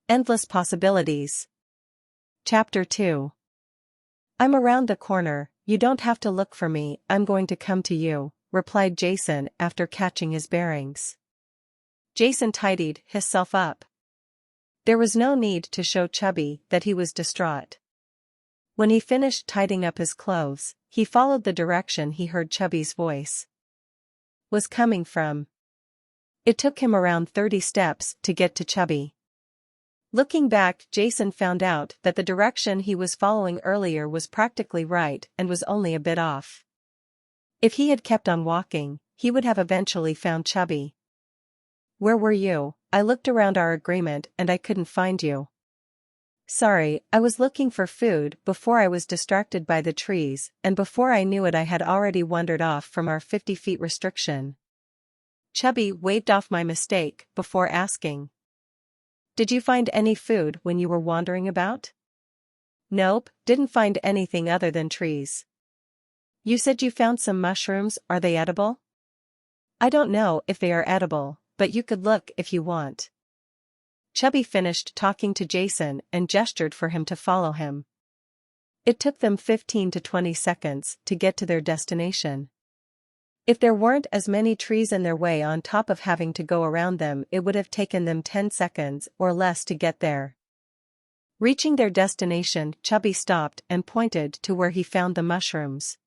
Endless possibilities. Chapter 2. I'm around the corner, you don't have to look for me, I'm going to come to you, replied Jason after catching his bearings. Jason tidied himself up. There was no need to show Chubby that he was distraught. When he finished tidying up his clothes, he followed the direction he heard Chubby's voice was coming from. It took him around 30 steps to get to Chubby. Looking back, Jason found out that the direction he was following earlier was practically right and was only a bit off. If he had kept on walking, he would have eventually found Chubby. Where were you? I looked around our agreement and I couldn't find you. Sorry, I was looking for food before I was distracted by the trees, and before I knew it I had already wandered off from our 50 feet restriction. Chubby waved off my mistake before asking. Did you find any food when you were wandering about? Nope, didn't find anything other than trees. You said you found some mushrooms, are they edible? I don't know if they are edible, but you could look if you want. Chubby finished talking to Jason and gestured for him to follow him. It took them 15 to 20 seconds to get to their destination. If there weren't as many trees in their way on top of having to go around them, it would have taken them 10 seconds or less to get there. Reaching their destination, Chubby stopped and pointed to where he found the mushrooms.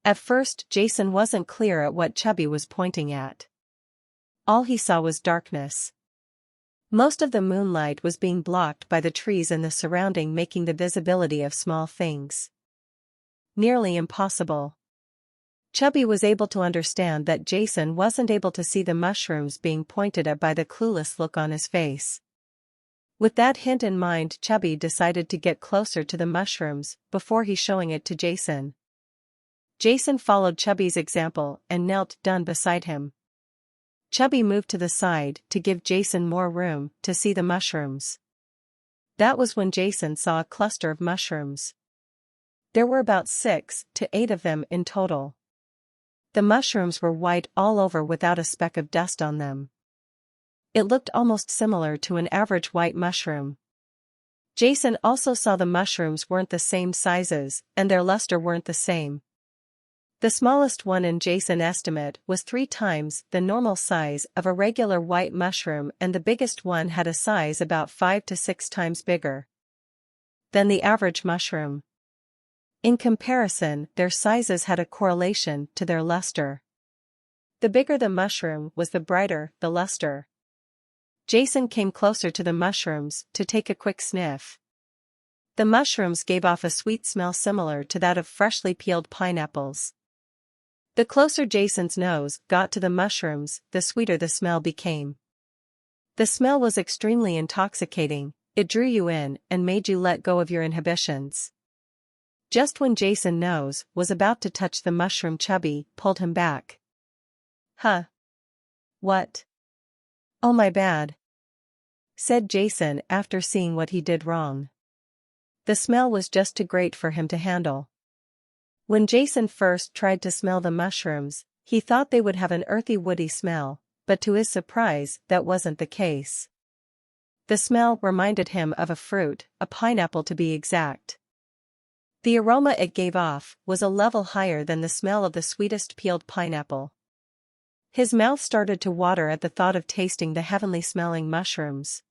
At first, Jason wasn't clear at what Chubby was pointing at. All he saw was darkness. Most of the moonlight was being blocked by the trees and the surrounding, making the visibility of small things nearly impossible. Chubby was able to understand that Jason wasn't able to see the mushrooms being pointed at by the clueless look on his face. With that hint in mind, Chubby decided to get closer to the mushrooms before he showing it to Jason. Jason followed Chubby's example and knelt down beside him. Chubby moved to the side to give Jason more room to see the mushrooms. That was when Jason saw a cluster of mushrooms. There were about 6 to 8 of them in total. The mushrooms were white all over without a speck of dust on them. It looked almost similar to an average white mushroom. Jason also saw the mushrooms weren't the same sizes, and their luster weren't the same. The smallest one in Jason's estimate was 3 times the normal size of a regular white mushroom, and the biggest one had a size about 5 to 6 times bigger than the average mushroom. In comparison, their sizes had a correlation to their luster. The bigger the mushroom was, the brighter the luster. Jason came closer to the mushrooms to take a quick sniff. The mushrooms gave off a sweet smell similar to that of freshly peeled pineapples. The closer Jason's nose got to the mushrooms, the sweeter the smell became. The smell was extremely intoxicating, it drew you in and made you let go of your inhibitions. Just when Jason's nose was about to touch the mushroom, Chubby pulled him back. Huh? What? Oh, my bad, said Jason after seeing what he did wrong. The smell was just too great for him to handle. When Jason first tried to smell the mushrooms, he thought they would have an earthy, woody smell, but to his surprise, that wasn't the case. The smell reminded him of a fruit, a pineapple to be exact. The aroma it gave off was a level higher than the smell of the sweetest peeled pineapple. His mouth started to water at the thought of tasting the heavenly-smelling mushrooms.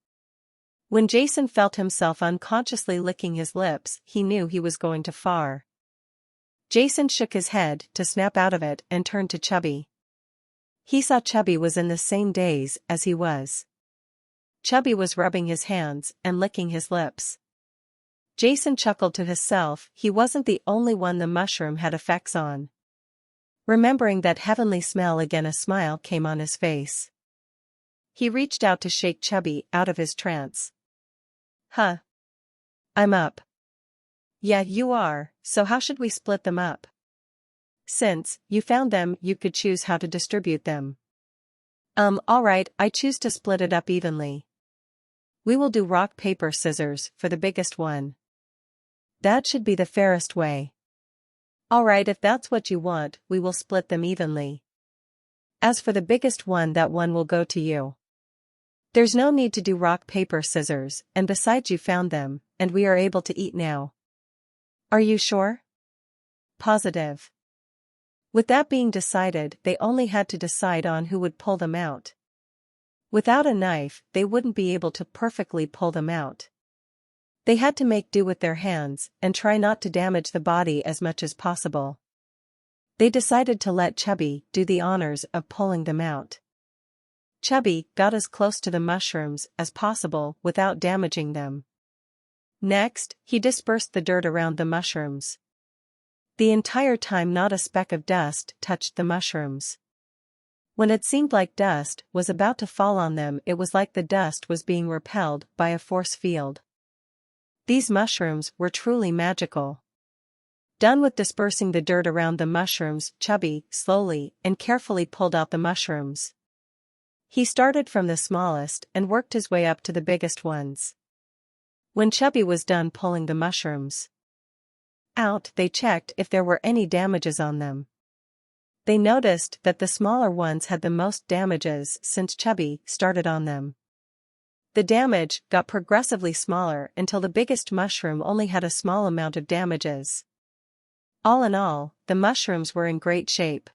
When Jason felt himself unconsciously licking his lips, he knew he was going too far. Jason shook his head to snap out of it and turned to Chubby. He saw Chubby was in the same daze as he was. Chubby was rubbing his hands and licking his lips. Jason chuckled to himself, he wasn't the only one the mushroom had effects on. Remembering that heavenly smell again, a smile came on his face. He reached out to shake Chubby out of his trance. Huh? I'm up. Yeah, you are, so how should we split them up? Since you found them, you could choose how to distribute them. Alright, I choose to split it up evenly. We will do rock, paper, scissors for the biggest one. That should be the fairest way. Alright, if that's what you want, we will split them evenly. As for the biggest one, that one will go to you. There's no need to do rock paper scissors, and besides you found them, and we are able to eat now. Are you sure? Positive. With that being decided, they only had to decide on who would pull them out. Without a knife, they wouldn't be able to perfectly pull them out. They had to make do with their hands, and try not to damage the body as much as possible. They decided to let Chubby do the honors of pulling them out. Chubby got as close to the mushrooms as possible without damaging them. Next, he dispersed the dirt around the mushrooms. The entire time not a speck of dust touched the mushrooms. When it seemed like dust was about to fall on them, it was like the dust was being repelled by a force field. These mushrooms were truly magical. Done with dispersing the dirt around the mushrooms, Chubby slowly and carefully pulled out the mushrooms. He started from the smallest and worked his way up to the biggest ones. When Chubby was done pulling the mushrooms out, they checked if there were any damages on them. They noticed that the smaller ones had the most damages since Chubby started on them. The damage got progressively smaller until the biggest mushroom only had a small amount of damages. All in all, the mushrooms were in great shape.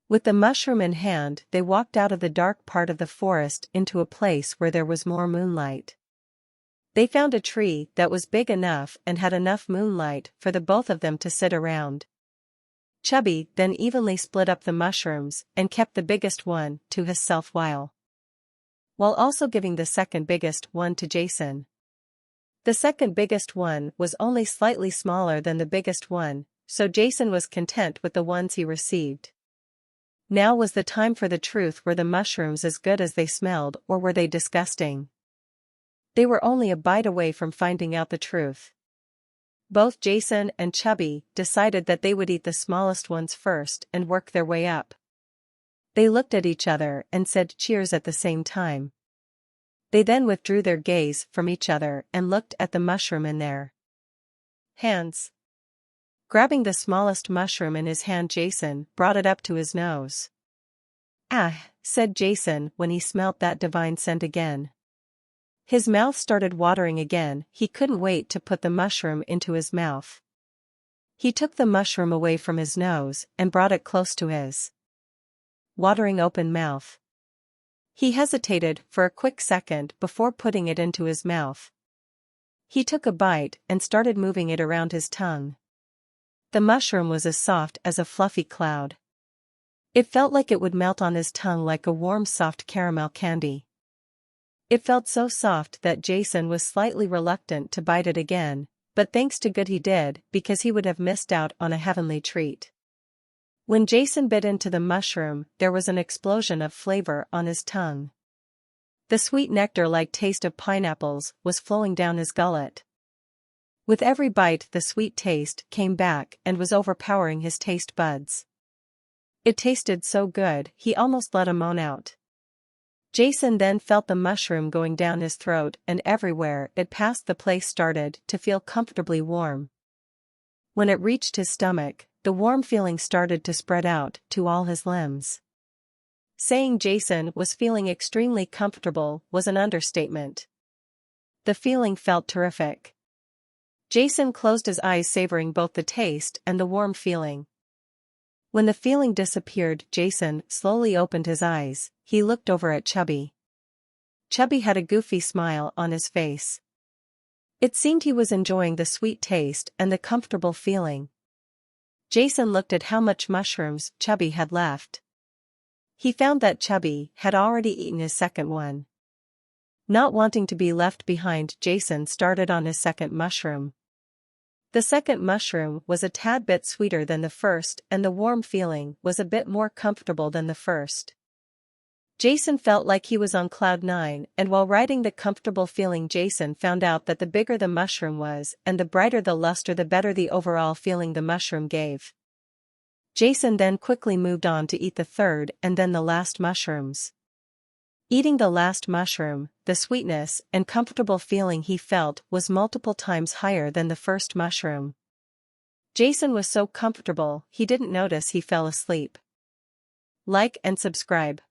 With the mushroom in hand, they walked out of the dark part of the forest into a place where there was more moonlight. They found a tree that was big enough and had enough moonlight for the both of them to sit around. Chubby then evenly split up the mushrooms and kept the biggest one to himself while also giving the second biggest one to Jason. The second biggest one was only slightly smaller than the biggest one, so Jason was content with the ones he received. Now was the time for the truth. Were the mushrooms as good as they smelled, or were they disgusting? They were only a bite away from finding out the truth. Both Jason and Chubby decided that they would eat the smallest ones first and work their way up. They looked at each other and said cheers at the same time. They then withdrew their gaze from each other and looked at the mushroom in their hands. Grabbing the smallest mushroom in his hand, Jason brought it up to his nose. "Ah," said Jason when he smelt that divine scent again. His mouth started watering again. He couldn't wait to put the mushroom into his mouth. He took the mushroom away from his nose and brought it close to his watering open mouth. He hesitated for a quick second before putting it into his mouth. He took a bite and started moving it around his tongue. The mushroom was as soft as a fluffy cloud. It felt like it would melt on his tongue like a warm soft caramel candy. It felt so soft that Jason was slightly reluctant to bite it again, but thanks to God he did, because he would have missed out on a heavenly treat. When Jason bit into the mushroom, there was an explosion of flavor on his tongue. The sweet nectar-like taste of pineapples was flowing down his gullet. With every bite, the sweet taste came back and was overpowering his taste buds. It tasted so good, he almost let a moan out. Jason then felt the mushroom going down his throat, and everywhere it passed the place started to feel comfortably warm. When it reached his stomach, the warm feeling started to spread out to all his limbs. Saying Jason was feeling extremely comfortable was an understatement. The feeling felt terrific. Jason closed his eyes, savoring both the taste and the warm feeling. When the feeling disappeared, Jason slowly opened his eyes. He looked over at Chubby. Chubby had a goofy smile on his face. It seemed he was enjoying the sweet taste and the comfortable feeling. Jason looked at how much mushrooms Chubby had left. He found that Chubby had already eaten his second one. Not wanting to be left behind, Jason started on his second mushroom. The second mushroom was a tad bit sweeter than the first, and the warm feeling was a bit more comfortable than the first. Jason felt like he was on cloud nine, and while riding the comfortable feeling, Jason found out that the bigger the mushroom was and the brighter the luster, the better the overall feeling the mushroom gave. Jason then quickly moved on to eat the third and then the last mushrooms. Eating the last mushroom, the sweetness and comfortable feeling he felt was multiple times higher than the first mushroom. Jason was so comfortable, he didn't notice he fell asleep. Like and subscribe.